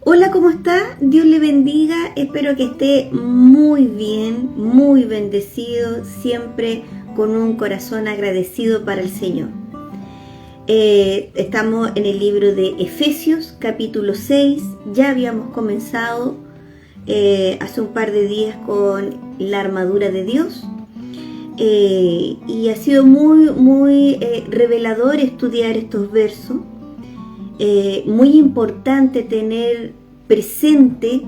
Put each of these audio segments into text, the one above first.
Hola, ¿cómo está? Dios le bendiga, espero que esté muy bien, muy bendecido, siempre con un corazón agradecido para el Señor. Estamos en el libro de Efesios, capítulo 6, ya habíamos comenzado hace un par de días con la armadura de Dios y ha sido muy revelador estudiar estos versos. Muy importante tener presente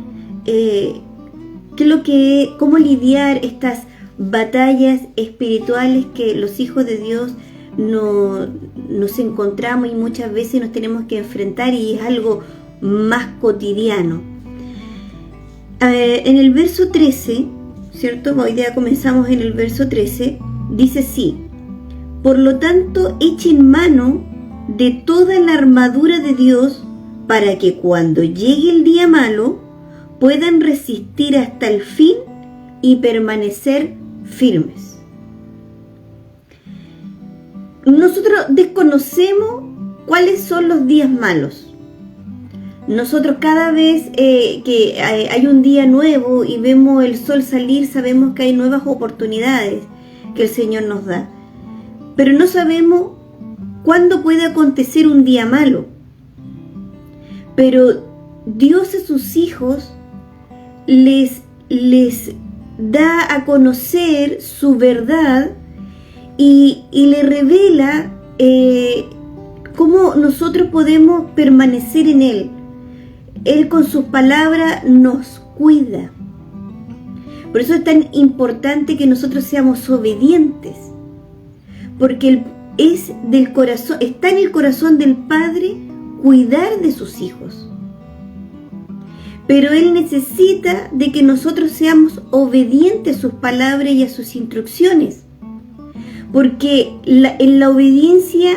cómo lidiar estas batallas espirituales que los hijos de Dios nos encontramos y muchas veces nos tenemos que enfrentar, y es algo más cotidiano. En el verso 13, ¿cierto? Hoy día comenzamos en el verso 13, dice así: por lo tanto, echen mano de toda la armadura de Dios para que cuando llegue el día malo puedan resistir hasta el fin y permanecer firmes. Nosotros desconocemos cuáles son los días malos. Nosotros cada vez que hay un día nuevo y vemos el sol salir, sabemos que hay nuevas oportunidades que el Señor nos da. Pero no sabemos cuándo puede acontecer un día malo. Pero Dios a sus hijos les da a conocer su verdad y le revela cómo nosotros podemos permanecer en Él. Él con sus palabras nos cuida. Por eso es tan importante que nosotros seamos obedientes, porque está en el corazón del Padre cuidar de sus hijos. Pero Él necesita de que nosotros seamos obedientes a sus palabras y a sus instrucciones. Porque en la obediencia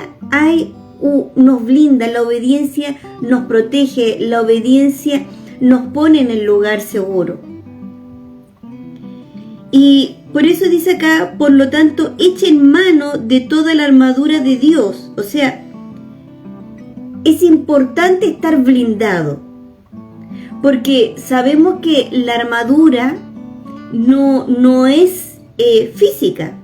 nos blinda, la obediencia nos protege, la obediencia nos pone en el lugar seguro. Y por eso dice acá, por lo tanto, echen mano de toda la armadura de Dios. O sea, es importante estar blindado, porque sabemos que la armadura no es física.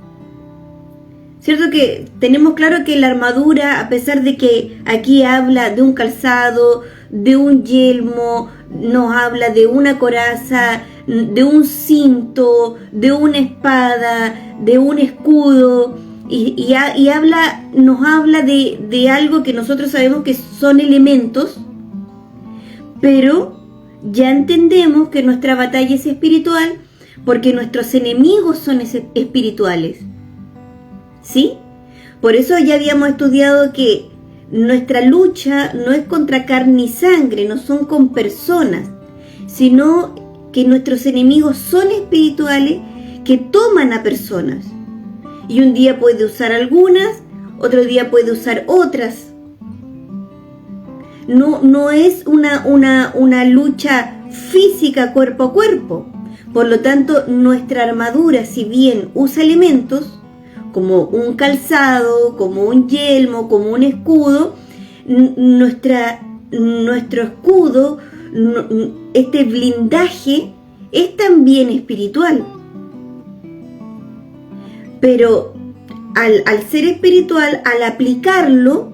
¿Cierto? Que tenemos claro que la armadura, a pesar de que aquí habla de un calzado, de un yelmo, nos habla de una coraza, de un cinto, de una espada, de un escudo, y nos habla de algo que nosotros sabemos que son elementos, pero ya entendemos que nuestra batalla es espiritual, porque nuestros enemigos son espirituales, ¿sí? Por eso ya habíamos estudiado que nuestra lucha no es contra carne y sangre, no son con personas, sino que nuestros enemigos son espirituales que toman a personas. Y un día puede usar algunas, otro día puede usar otras. No es una lucha física cuerpo a cuerpo. Por lo tanto, nuestra armadura, si bien usa elementos como un calzado, como un yelmo, como un escudo, nuestro escudo, este blindaje, es también espiritual. Pero al ser espiritual, al aplicarlo,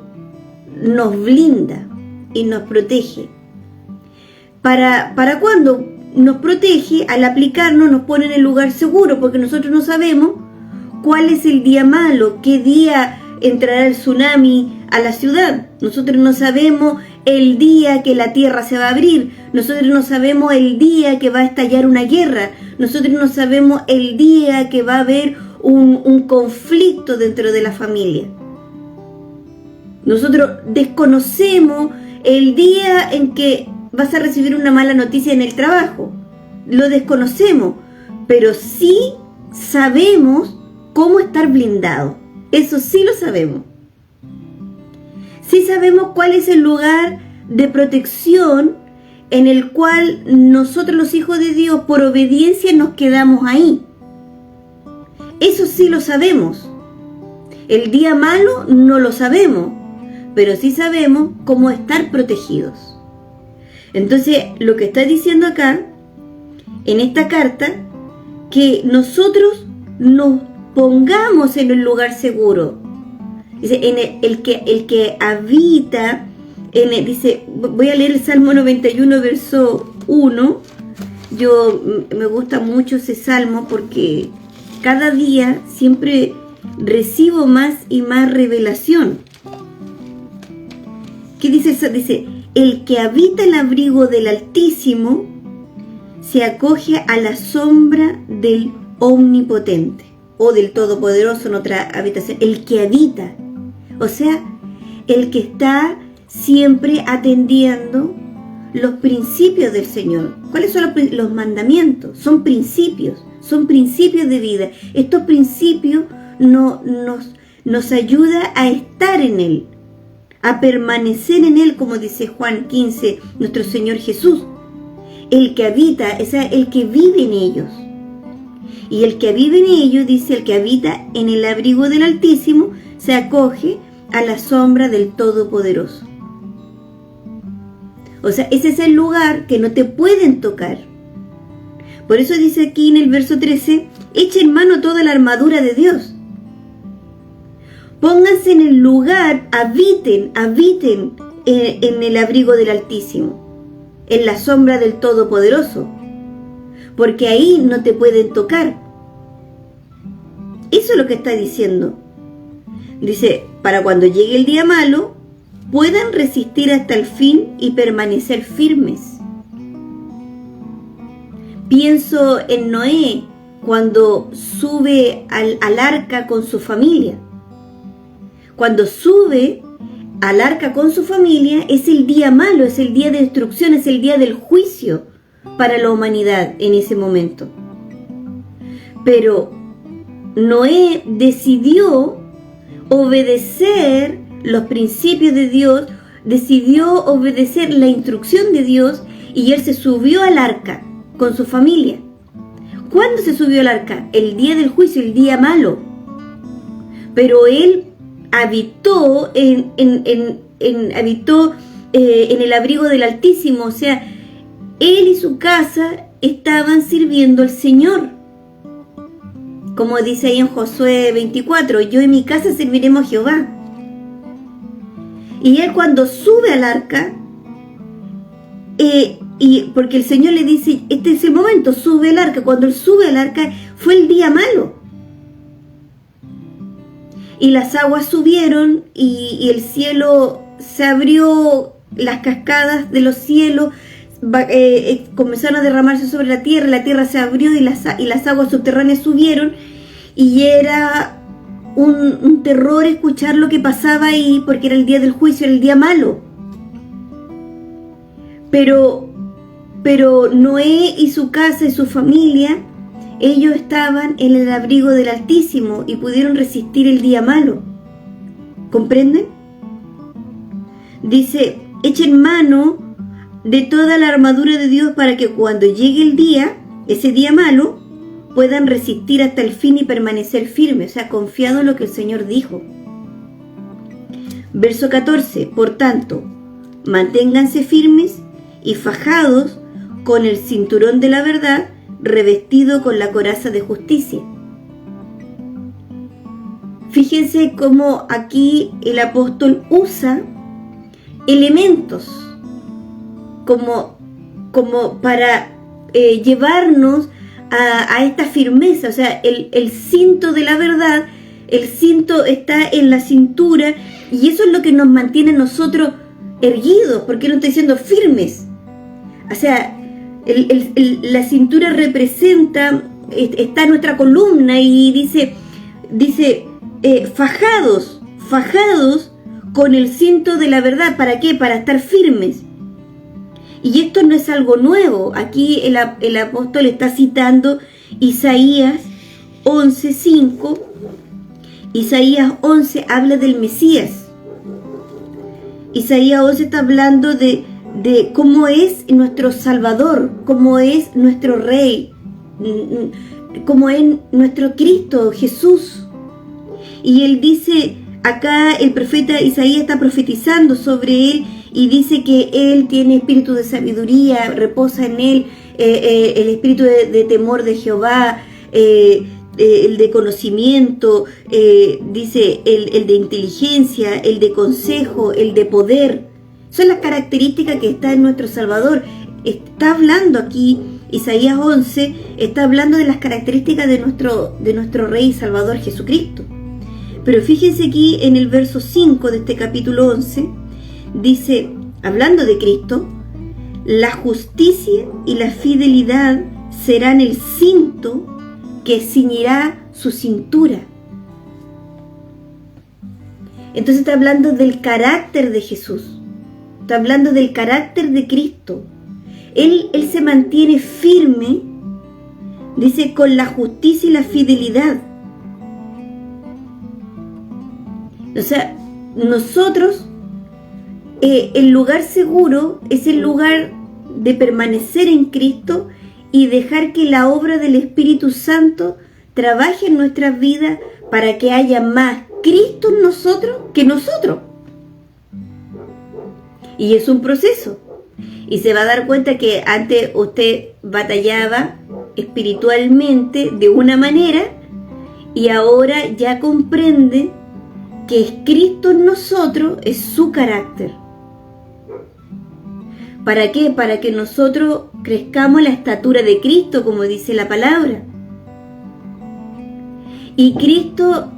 nos blinda y nos protege. ¿Para cuándo? Nos protege, al aplicarnos nos pone en el lugar seguro, porque nosotros no sabemos cuál es el día malo, qué día entrará el tsunami a la ciudad. Nosotros no sabemos el día que la tierra se va a abrir. Nosotros no sabemos el día que va a estallar una guerra. Nosotros no sabemos el día que va a haber un conflicto dentro de la familia. Nosotros desconocemos el día en que vas a recibir una mala noticia en el trabajo. Lo desconocemos, pero sí sabemos cómo estar blindado. Eso sí lo sabemos. Sí sabemos cuál es el lugar de protección en el cual nosotros, los hijos de Dios, por obediencia nos quedamos ahí. Eso sí lo sabemos. El día malo no lo sabemos, pero sí sabemos cómo estar protegidos. Entonces, lo que está diciendo acá, en esta carta, que nosotros nos pongamos en un lugar seguro. Dice, el que habita, dice, voy a leer el Salmo 91, verso 1. Me gusta mucho ese salmo porque cada día siempre recibo más y más revelación. ¿Qué dice eso? Dice, el que habita el abrigo del Altísimo se acoge a la sombra del Omnipotente o del Todopoderoso en otra habitación. El que habita, o sea, el que está siempre atendiendo los principios del Señor. ¿Cuáles son los mandamientos? Son principios de vida. Estos principios nos ayudan a estar en Él, a permanecer en Él, como dice Juan 15, nuestro Señor Jesús. El que habita, es el que vive en ellos. Y el que vive en ellos, dice, el que habita en el abrigo del Altísimo, se acoge a la sombra del Todopoderoso. O sea, ese es el lugar que no te pueden tocar. Por eso dice aquí en el verso 13, echen mano toda la armadura de Dios. Pónganse en el lugar, habiten en el abrigo del Altísimo, en la sombra del Todopoderoso, porque ahí no te pueden tocar. Eso es lo que está diciendo. Dice, para cuando llegue el día malo, puedan resistir hasta el fin y permanecer firmes. Pienso en Noé cuando sube al arca con su familia. Cuando sube al arca con su familia es el día malo, es el día de destrucción, es el día del juicio para la humanidad en ese momento. Pero Noé decidió obedecer los principios de Dios, decidió obedecer la instrucción de Dios y él se subió al arca con su familia. ¿Cuándo se subió al arca? El día del juicio, el día malo. Pero él habitó en el abrigo del Altísimo, o sea, él y su casa estaban sirviendo al Señor. Como dice ahí en Josué 24, yo y mi casa serviremos a Jehová. Y él cuando sube al arca, y porque el Señor le dice, este es el momento, sube al arca. Cuando él sube al arca fue el día malo. Y las aguas subieron y el cielo se abrió, las cascadas de los cielos comenzaron a derramarse sobre la tierra se abrió y las aguas subterráneas subieron y era un terror escuchar lo que pasaba ahí porque era el día del juicio, era el día malo. Pero Noé y su casa y su familia, ellos estaban en el abrigo del Altísimo y pudieron resistir el día malo. ¿Comprenden? Dice, echen mano de toda la armadura de Dios para que cuando llegue el día, ese día malo, puedan resistir hasta el fin y permanecer firmes, o sea, confiado en lo que el Señor dijo. Verso 14, por tanto, manténganse firmes y fajados con el cinturón de la verdad, revestido con la coraza de justicia. Fíjense cómo aquí el apóstol usa elementos como para llevarnos a esta firmeza. O sea, el cinto de la verdad, el cinto está en la cintura y eso es lo que nos mantiene a nosotros erguidos, porque nos está diciendo firmes. O sea, la cintura representa, está nuestra columna y dice fajados con el cinto de la verdad. ¿Para qué? Para estar firmes. Y esto no es algo nuevo. Aquí el apóstol está citando Isaías 11:5. Isaías 11 habla del Mesías. Isaías 11 está hablando de cómo es nuestro Salvador, cómo es nuestro Rey, cómo es nuestro Cristo, Jesús. Y él dice, acá el profeta Isaías está profetizando sobre él y dice que Él tiene espíritu de sabiduría, reposa en Él el espíritu de temor de Jehová, el de conocimiento, dice el de inteligencia, el de consejo, el de poder. Son las características que está en nuestro Salvador. Está hablando aquí, Isaías 11, está hablando de las características de nuestro Rey y Salvador Jesucristo. Pero fíjense aquí en el verso 5 de este capítulo 11, dice, hablando de Cristo, la justicia y la fidelidad serán el cinto que ciñirá su cintura. Entonces está hablando del carácter de Jesús, está hablando del carácter de Cristo. Él se mantiene firme, dice, con la justicia y la fidelidad. O sea, nosotros, el lugar seguro es el lugar de permanecer en Cristo y dejar que la obra del Espíritu Santo trabaje en nuestras vidas para que haya más Cristo en nosotros que nosotros. Y es un proceso. Y se va a dar cuenta que antes usted batallaba espiritualmente de una manera y ahora ya comprende que es Cristo en nosotros, es su carácter. ¿Para qué? Para que nosotros crezcamos a la estatura de Cristo, como dice la palabra. Y Cristo,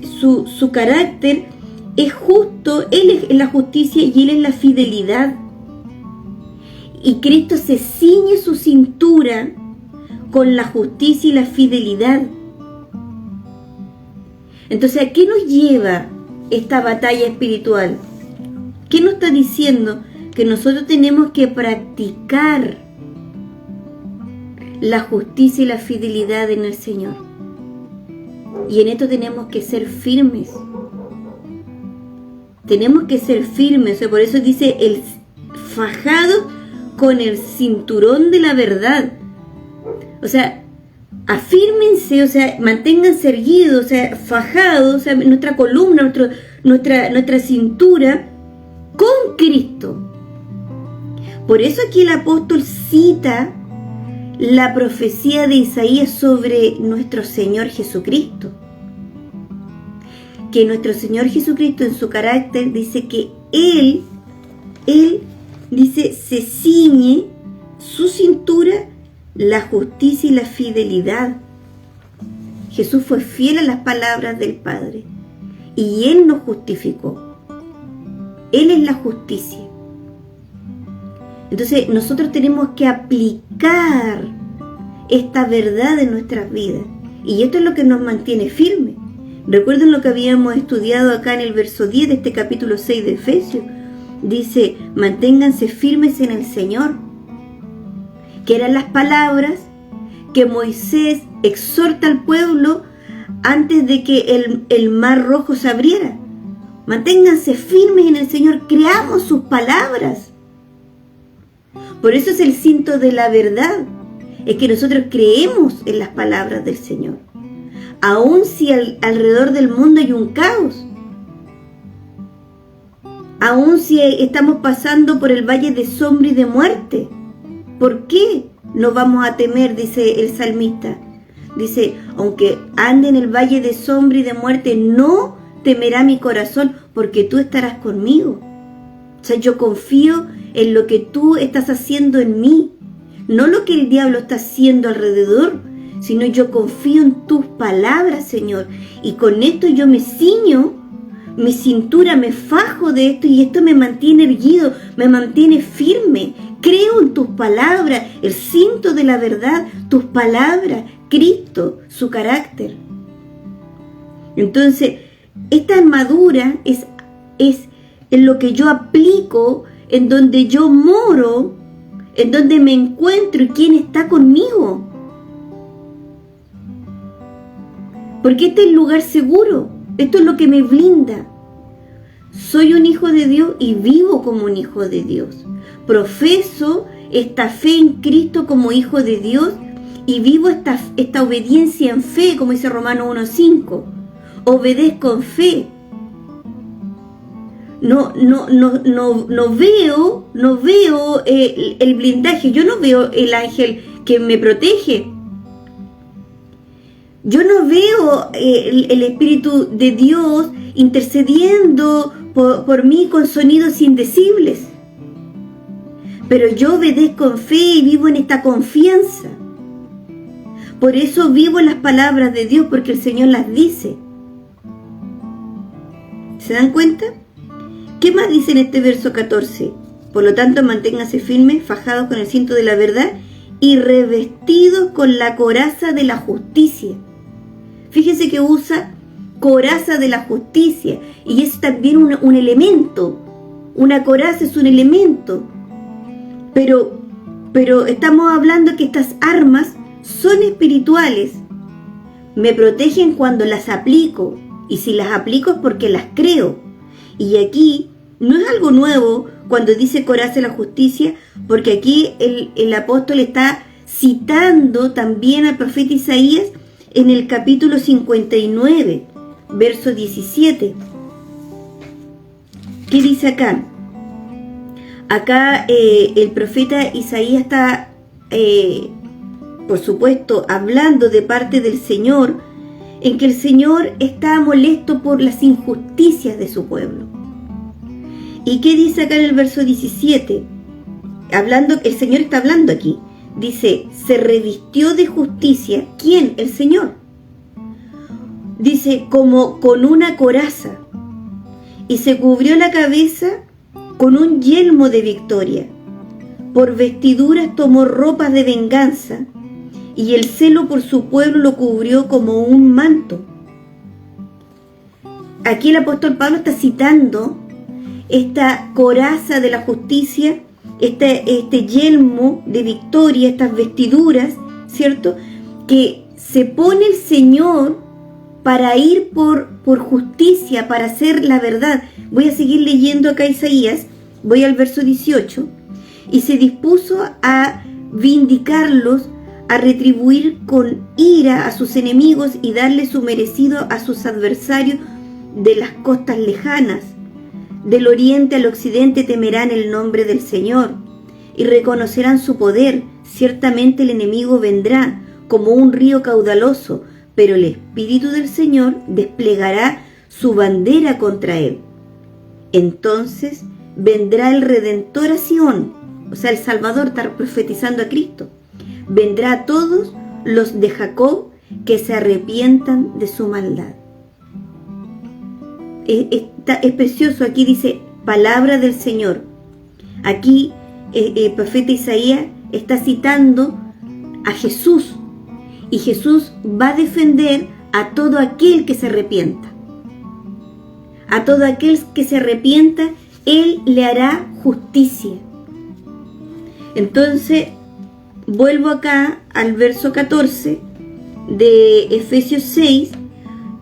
su carácter es justo, Él es la justicia y Él es la fidelidad. Y Cristo se ciñe su cintura con la justicia y la fidelidad. Entonces, ¿a qué nos lleva esta batalla espiritual? ¿Qué nos está diciendo? Que nosotros tenemos que practicar la justicia y la fidelidad en el Señor. Y en esto tenemos que ser firmes. Tenemos que ser firmes. O sea, por eso dice el fajado con el cinturón de la verdad. O sea, afírmense, o sea, manténganse erguidos, o sea, fajados, o sea, nuestra columna, nuestra cintura con Cristo. Por eso aquí el apóstol cita la profecía de Isaías sobre nuestro Señor Jesucristo. Que nuestro Señor Jesucristo en su carácter dice que Él dice, se ciñe su cintura la justicia y la fidelidad. Jesús fue fiel a las palabras del Padre y Él nos justificó. Él es la justicia. Entonces nosotros tenemos que aplicar esta verdad en nuestras vidas y esto es lo que nos mantiene firmes. Recuerden lo que habíamos estudiado acá en el verso 10 de este capítulo 6 de Efesios. Dice, manténganse firmes en el Señor, que eran las palabras que Moisés exhorta al pueblo antes de que el mar rojo se abriera. Manténganse firmes en el Señor, creamos sus palabras. Por eso es el cinto de la verdad, es que nosotros creemos en las palabras del Señor. Aun si alrededor del mundo hay un caos, aun si estamos pasando por el valle de sombra y de muerte, ¿por qué no vamos a temer? Dice el salmista. Dice, aunque ande en el valle de sombra y de muerte, no temerá mi corazón, porque tú estarás conmigo. O sea, yo confío en lo que tú estás haciendo en mí, no lo que el diablo está haciendo alrededor, sino yo confío en tus palabras, Señor. Y con esto yo me ciño, mi cintura, me fajo de esto y esto me mantiene erguido, me mantiene firme. Creo en tus palabras, el cinto de la verdad, tus palabras, Cristo, su carácter. Entonces, esta armadura es en lo que yo aplico, en donde yo moro, en donde me encuentro y quién está conmigo. Porque este es el lugar seguro, esto es lo que me blinda. Soy un hijo de Dios y vivo como un hijo de Dios. Profeso esta fe en Cristo como hijo de Dios y vivo esta obediencia en fe, como dice Romanos 1:5. Obedezco en fe. no veo el blindaje, yo no veo el ángel que me protege. Yo no veo el Espíritu de Dios intercediendo por mí con sonidos indecibles. Pero yo obedezco en fe y vivo en esta confianza. Por eso vivo las palabras de Dios, porque el Señor las dice. ¿Se dan cuenta? ¿Qué más dice en este verso 14? Por lo tanto, manténganse firmes, fajados con el cinto de la verdad y revestidos con la coraza de la justicia. Fíjense que usa coraza de la justicia, y es también un elemento. Una coraza es un elemento. Pero estamos hablando que estas armas son espirituales. Me protegen cuando las aplico, y si las aplico es porque las creo. Y aquí no es algo nuevo cuando dice coraza de la justicia, porque aquí el apóstol está citando también al profeta Isaías en el capítulo 59, verso 17. ¿Qué dice acá? Acá el profeta Isaías está, por supuesto, hablando de parte del Señor, en que el Señor está molesto por las injusticias de su pueblo. ¿Y qué dice acá en el verso 17? El Señor está hablando aquí. Dice, se revistió de justicia. ¿Quién? El Señor. Dice, como con una coraza, y se cubrió la cabeza con un yelmo de victoria. Por vestiduras tomó ropas de venganza, y el celo por su pueblo lo cubrió como un manto. Aquí el apóstol Pablo está citando esta coraza de la justicia, este yelmo de victoria, estas vestiduras, ¿cierto?, que se pone el Señor para ir por justicia, para hacer la verdad. Voy a seguir leyendo acá Isaías, voy al verso 18. Y se dispuso a vindicarlos, a retribuir con ira a sus enemigos y darle su merecido a sus adversarios de las costas lejanas. Del oriente al occidente temerán el nombre del Señor y reconocerán su poder. Ciertamente el enemigo vendrá como un río caudaloso, pero el Espíritu del Señor desplegará su bandera contra él. Entonces vendrá el Redentor a Sión, o sea, el Salvador, está profetizando a Cristo. Vendrá a todos los de Jacob que se arrepientan de su maldad. Es precioso, aquí dice palabra del Señor. Aquí el profeta Isaías está citando a Jesús, y Jesús va a defender a todo aquel que se arrepienta. A todo aquel que se arrepienta, Él le hará justicia. Entonces, vuelvo acá al verso 14 de Efesios 6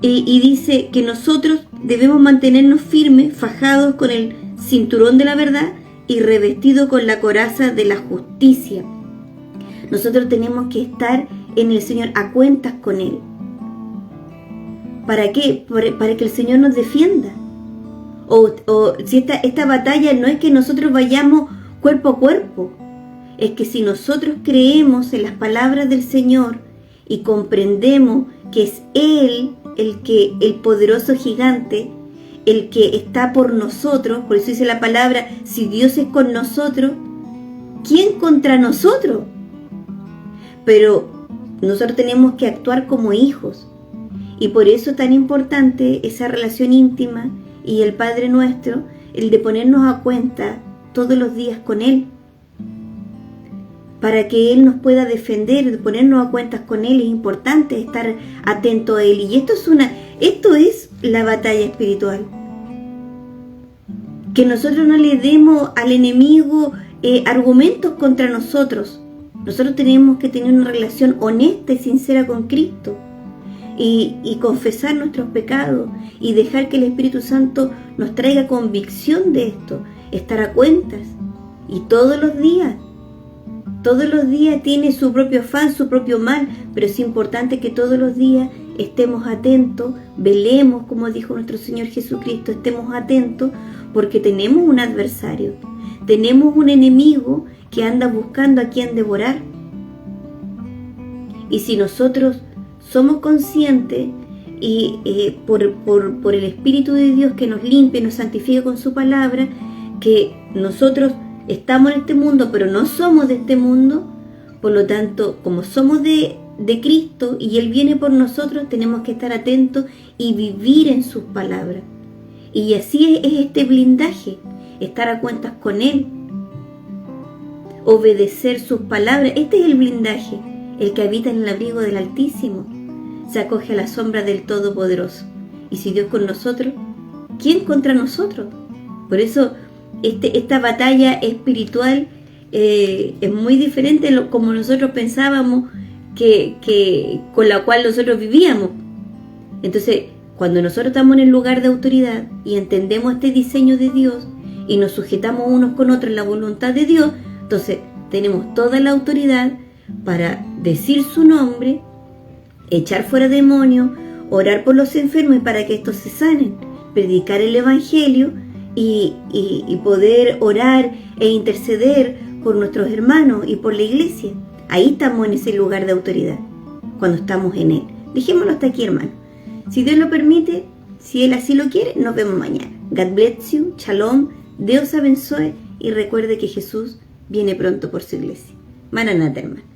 y dice que nosotros debemos mantenernos firmes, fajados con el cinturón de la verdad y revestidos con la coraza de la justicia. Nosotros tenemos que estar en el Señor, a cuentas con Él. ¿Para qué? Para que el Señor nos defienda. O si esta batalla no es que nosotros vayamos cuerpo a cuerpo, es que si nosotros creemos en las palabras del Señor y comprendemos que es Él el poderoso gigante, el que está por nosotros, por eso dice la palabra, si Dios es con nosotros, ¿quién contra nosotros? Pero nosotros tenemos que actuar como hijos, y por eso es tan importante esa relación íntima y el Padre Nuestro, el de ponernos a cuenta todos los días con Él, para que Él nos pueda defender, de ponernos a cuentas con Él. Es importante estar atento a Él, y esto es la batalla espiritual. Que nosotros no le demos al enemigo argumentos contra nosotros. Nosotros tenemos que tener una relación honesta y sincera con Cristo, y confesar nuestros pecados y dejar que el Espíritu Santo nos traiga convicción de esto, estar a cuentas. Y todos los días tiene su propio afán, su propio mal, pero es importante que todos los días estemos atentos, velemos, como dijo nuestro Señor Jesucristo, estemos atentos, porque tenemos un adversario, tenemos un enemigo que anda buscando a quien devorar. Y si nosotros somos conscientes y por el Espíritu de Dios que nos limpia y nos santifica con su palabra, que nosotros estamos en este mundo pero no somos de este mundo, por lo tanto, como somos de Cristo y Él viene por nosotros, tenemos que estar atentos y vivir en sus palabras. Y así es este blindaje, estar a cuentas con Él, obedecer sus palabras. Este es el blindaje, el que habita en el abrigo del Altísimo, se acoge a la sombra del Todopoderoso. Y si Dios con nosotros, ¿quién contra nosotros? Por eso esta batalla espiritual es muy diferente a como nosotros pensábamos que con la cual nosotros vivíamos. Entonces, cuando nosotros estamos en el lugar de autoridad y entendemos este diseño de Dios y nos sujetamos unos con otros en la voluntad de Dios, entonces tenemos toda la autoridad para decir su nombre, echar fuera demonios, orar por los enfermos y para que estos se sanen, predicar el Evangelio y poder orar e interceder por nuestros hermanos y por la iglesia. Ahí estamos en ese lugar de autoridad, cuando estamos en Él. Dejémoslo hasta aquí, hermano. Si Dios lo permite, si Él así lo quiere, nos vemos mañana. God bless you, shalom, Dios abençoe y recuerde que Jesús viene pronto por su iglesia. Maranatha, hermano.